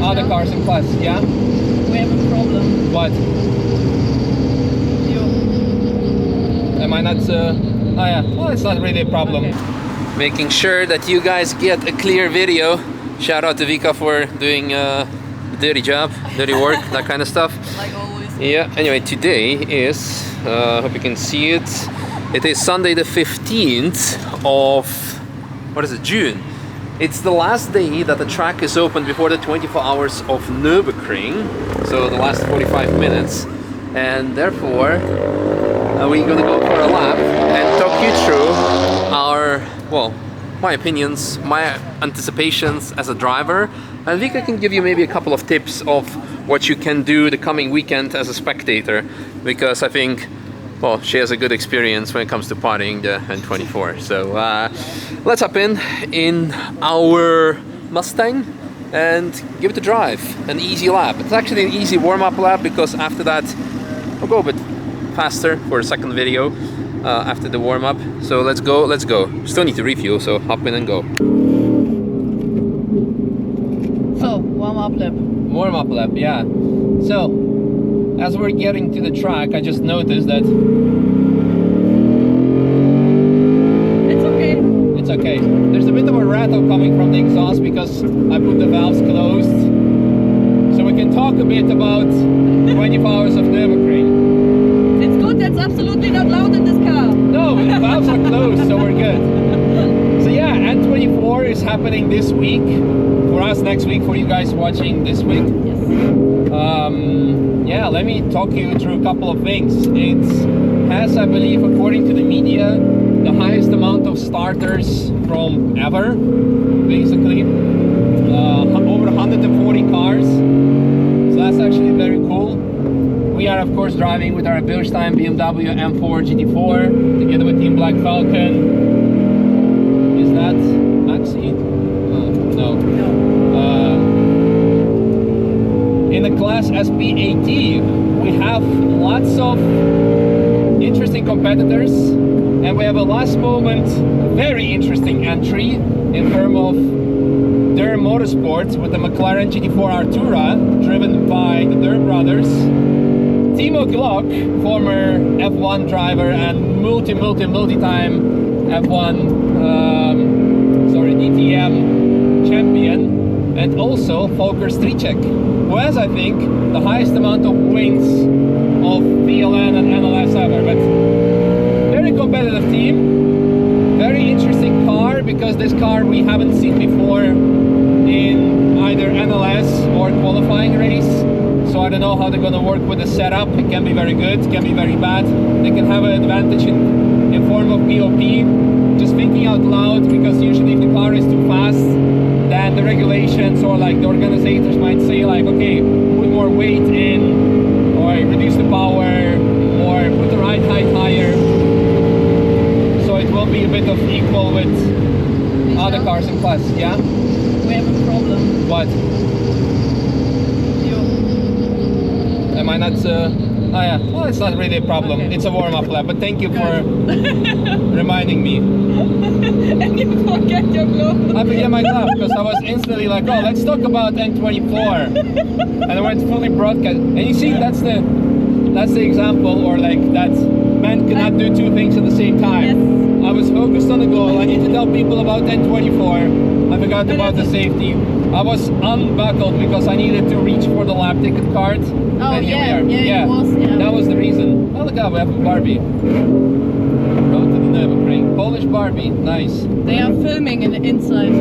other cars in class, yeah? We have a problem. What? You. Am I not... Oh yeah, well, it's not really a problem. Okay. Making sure that you guys get a clear video. Shout out to Vika for doing dirty job, dirty work, that kind of stuff. Like always. Yeah, anyway, today is, hope you can see it. It is Sunday the 15th of, what is it, June. It's the last day that the track is open before the 24 hours of Nürburgring. So the last 45 minutes. And therefore, we're gonna go for a lap and talk you through our, well, my opinions, my anticipations as a driver, and Vika can give you maybe a couple of tips of what you can do the coming weekend as a spectator, because I think, well, she has a good experience when it comes to partying the N24. So let's hop in our Mustang and give it a drive, an easy lap. It's actually an easy warm-up lap, because after that I'll go a bit faster for a second video after the warm-up. So let's go. Still need to refuel, so hop in and go. So, warm-up lap. Warm-up lap, yeah. So, as we're getting to the track, I just noticed that... It's okay. It's okay. There's a bit of a rattle coming from the exhaust because I put the valves closed. So we can talk a bit about 24 hours of Nürburgring. It's good, that's absolutely not loud in this car. No, but the valves are closed, so we're good. So yeah, N24 is happening this week. For us next week, for you guys watching this week. Yes. Yeah, let me talk you through a couple of things. It has, I believe, according to the media, the highest amount of starters from ever, basically. Over 140 cars. So that's actually very cool. We are, of course, driving with our Bilstein BMW M4 GT4 together with Team Black Falcon. Is that Maxi? No. In the Class SP8, we have lots of interesting competitors, and we have a last moment, very interesting entry in terms of their motorsports with the McLaren GT4 Artura, driven by the Durr brothers. Timo Glock, former F1 driver and multi-time F1, DTM champion, and also Volker Strycek, who has, I think, the highest amount of wins of VLN and NLS ever. But very competitive team, very interesting car, because this car we haven't seen before in either NLS or qualifying race. So I don't know how they're going to work with the setup. It can be very good, it can be very bad. They can have an advantage in form of BOP. Just thinking out loud, because usually if the car is too fast, then the regulations or like the organizers might say like, okay, put more weight in, or reduce the power, or put the right height higher. So it will be a bit of equal with Misha, other cars in class, yeah? we have a problem. What? You. Am I not... Oh yeah, well, it's not really a problem. Okay. It's a warm-up lap, but thank you for reminding me. And you forget your glove. I forget my glove because I was instantly like, oh, let's talk about N24. And I went fully broadcast. And you see, that's the example, or like that man cannot do two things at the same time. Yes. I was focused on the goal. I need to tell people about N24. I forgot about the safety. I was unbuckled because I needed to reach for the lap ticket card. Oh, and here yeah, we are. yeah, it was, yeah. That was the reason. Oh, look out, we have a Barbie. Road to the Nürburgring. Polish Barbie, nice. They are filming in the inside.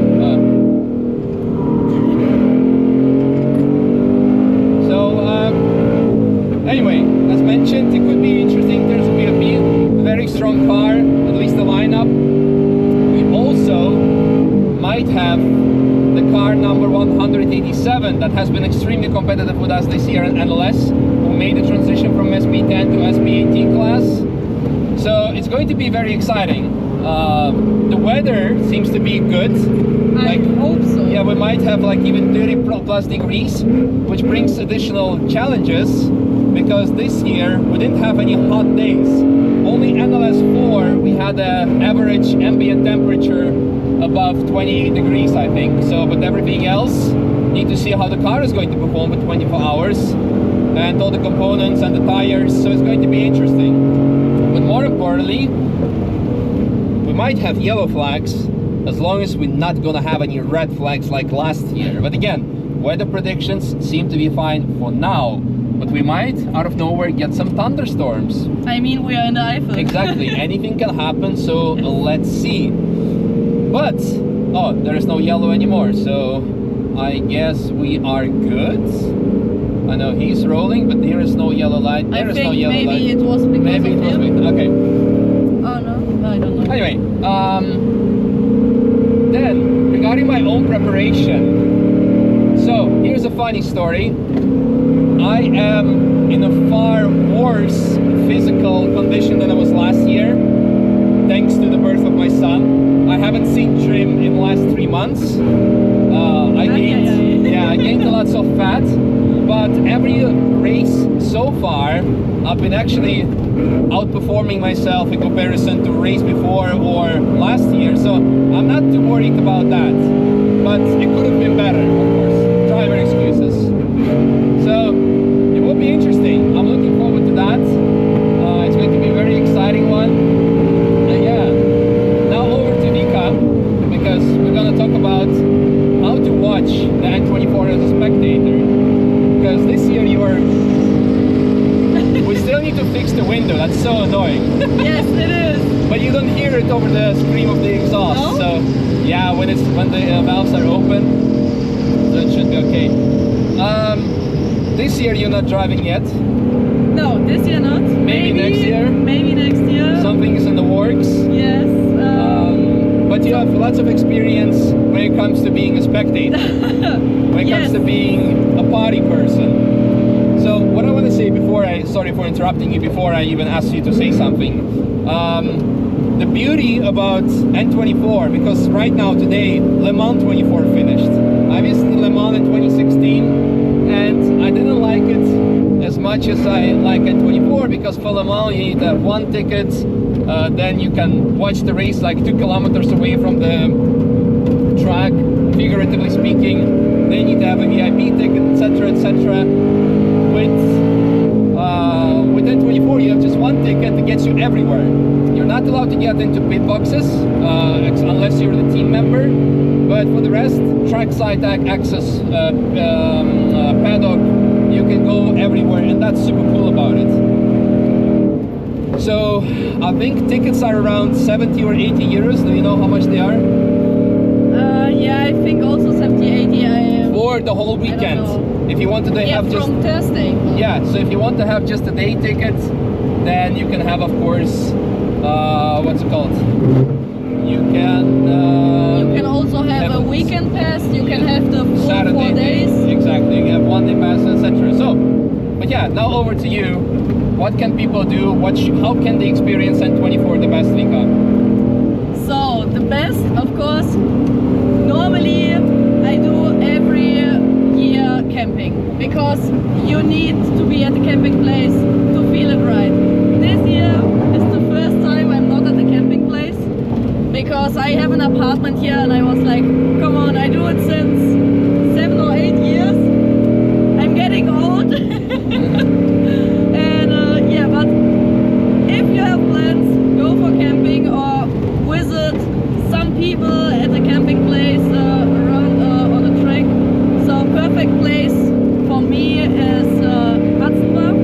Anyway, as mentioned, it could be interesting. There's a very strong car, at least the lineup. We also might have the car number 187 that has been extremely competitive with us this year in NLS, who made the transition from SP10 to SP18 class. So it's going to be very exciting. The weather seems to be good. I hope so. Yeah, we might have like even 30 plus degrees, which brings additional challenges, because this year we didn't have any hot days. Only NLS 4 we had an average ambient temperature above 28 degrees, I think. So, but everything else, need to see how the car is going to perform for 24 hours and all the components and the tires, so it's going to be interesting. But more importantly, we might have yellow flags as long as we're not gonna have any red flags like last year. But again, weather predictions seem to be fine for now, but we might out of nowhere get some thunderstorms. I mean, we are in the Eifel. Exactly, anything can happen, so let's see. But oh, there is no yellow anymore, so I guess we are good. I know he's rolling, but there is no yellow light. There is no yellow light. Maybe it was because Maybe it of was him. okay. Oh no, I don't know. Anyway, then regarding my own preparation. So here's a funny story. I am in a far worse physical condition than I was last year, thanks to the birth of my son. I haven't seen trim in the last 3 months. I gained a lot of fat, but every race so far, I've been actually outperforming myself in comparison to race before or last year, so I'm not too worried about that. But it could have been better, of course. Driver excuses. So it will be interesting. I'm looking forward to that. It's going to be a very exciting one. Yeah. Now over to Vika, because we're going to talk about how to watch the N24 as a spectator. Because this year you are... we still need to fix the window. That's so annoying. Yes, it is. But you don't hear it over the scream of the exhaust. No? So yeah, when the valves are open, so it should be okay. This year you're not driving yet. No, this year not. Maybe next year. Maybe next year. Something is in the works. Yes. But you have lots of experience when it comes to being a spectator. When it comes to being a party person. So what I want to say before sorry for interrupting you, before I even ask you to say something. The beauty about N24, because right now today Le Mans 24 finished. I visited Le Mans in 2016 and I didn't like it as much as I like N24, because for Le Mans you need to have one ticket, then you can watch the race like 2 kilometers away from the track, figuratively speaking. Then you need to have a VIP ticket, etc, etc. With N24 you have just one ticket that gets you everywhere. You're not allowed to get into pit boxes unless you're the team member, but for the rest, trackside access, paddock, you can go everywhere, and that's super cool about it. So I think tickets are around 70 or 80 euros. Do you know how much they are? Yeah, I think also 70, 80. For the whole weekend. If you want to have just from Thursday. Yeah, so if you want to have just a day ticket, then you can have, of course, what's it called? You can also have a weekend pass. You can have the full Saturday 4 days. Exactly. You can have one day pass, etc. So, but yeah, now over to you. What can people do? How can they experience N24 the best, Vika? So the best, of course. Normally, I do every year camping, because you need to be at the camping place to feel it right. This year is the first time I'm not at the camping place, because I have an apartment here and I was like, come on, I do it since 7 or 8 years. I'm getting old. And yeah, but if you have plans, go for camping or visit some people at the camping place around on the track. So perfect place for me is Hatzenbach.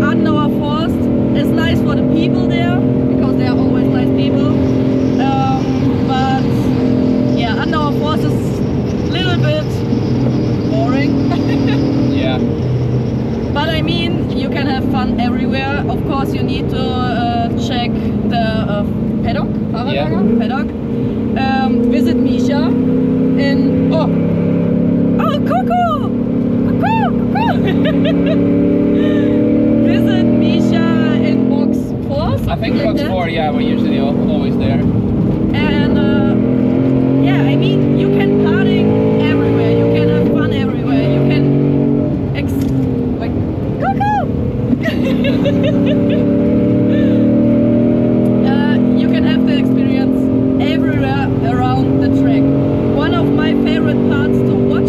Adenauer Forst is nice for the people there, because they are always nice people. But yeah, Adenauer Forst is a little bit boring. Yeah. But I mean, you can have fun everywhere. Of course, you need to check the paddock, paddock. Visit Misha in cuckoo! Visit Misha in box 4. I think box 4, yeah, we're usually always there. And yeah, I mean, you can party everywhere. You can have fun everywhere. You can like cuckoo! You can have the experience everywhere around the track. One of my favorite parts to watch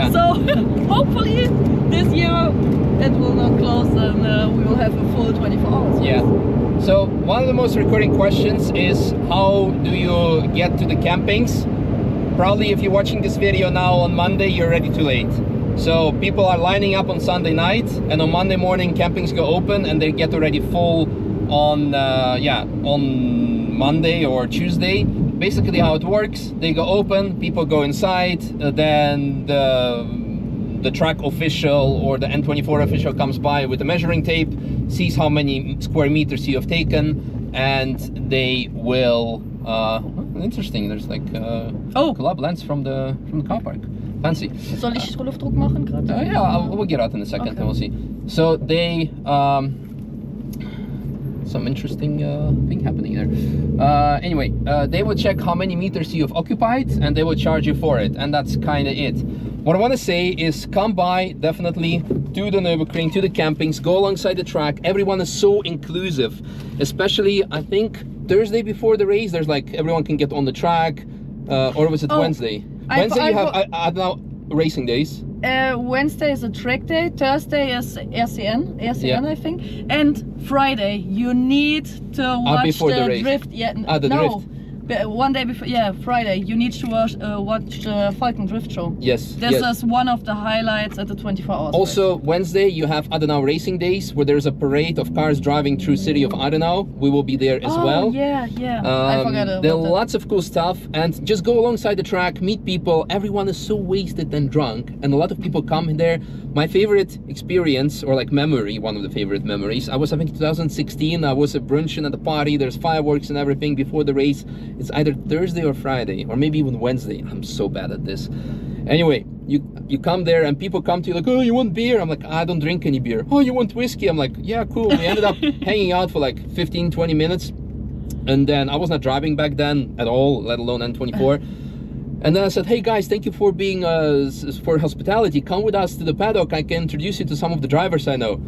Yeah. So hopefully this year it will not close and we will have a full 24 hours. Yeah. So one of the most recurring questions is, how do you get to the campings? Probably if you're watching this video now on Monday, you're already too late. So people are lining up on Sunday night, and on Monday morning campings go open and they get already full on on Monday or Tuesday. Basically how it works, they go open, people go inside, then the track official or the N24 official comes by with a measuring tape, sees how many square meters you have taken, and they will interesting, there's like club lens from the car park. Fancy. Soll ich Luftdruck machen gerade? Yeah, we'll get out in a second, Okay. and we'll see. So they some interesting thing happening there. Anyway, they will check how many meters you have occupied and they will charge you for it, and that's kind of it. What I want to say is, come by definitely to the Nürburgring, to the campings, go alongside the track. Everyone is so inclusive, especially I think Thursday before the race, there's like everyone can get on the track, or was it Wednesday? Wednesday you have now racing days. Wednesday is a track day, Thursday is RCN, Yeah. I think, and Friday you need to watch before the the race. drift. Yeah, The drift. One day before, yeah, Friday you need to watch the Falcon Drift Show. Yes. This yes. is one of the highlights at the 24 hours. Also, Wednesday you have Adenau racing days, where there's a parade of cars driving through city of Adenau. We will be there as well. Yeah, I forgot about there are that. lots of cool stuff, and just go alongside the track, meet people. Everyone is so wasted and drunk, and a lot of people come in there. My favorite experience, or like memory, one of the favorite memories, I was, I think, 2016, I was at brunch at the party, there's fireworks and everything before the race. It's either Thursday or Friday, or maybe even Wednesday. I'm so bad at this. Anyway, you come there and people come to you like, oh, you want beer? I'm like, I don't drink any beer. Oh, you want whiskey? I'm like, yeah, cool. We ended up hanging out for like 15-20 minutes, and then I was not driving back then at all, let alone N24. And then I said, hey guys, thank you for being for hospitality. Come with us to the paddock. I can introduce you to some of the drivers I know.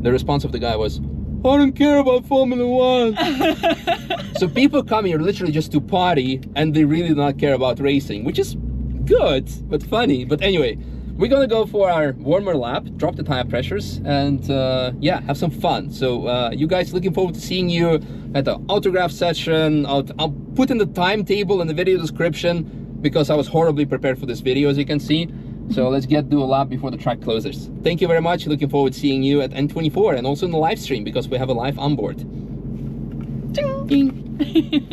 The response of the guy was, I don't care about Formula One. So people come here literally just to party, and they really do not care about racing, which is good, but funny. But anyway, we're gonna go for our warmer lap, drop the tire pressures, and yeah, have some fun. So you guys, looking forward to seeing you at the autograph session. I'll put in the timetable in the video description, because I was horribly prepared for this video, as you can see. So let's do a lap before the track closes. Thank you very much. Looking forward to seeing you at N24, and also in the live stream, because we have a live onboard. Ding.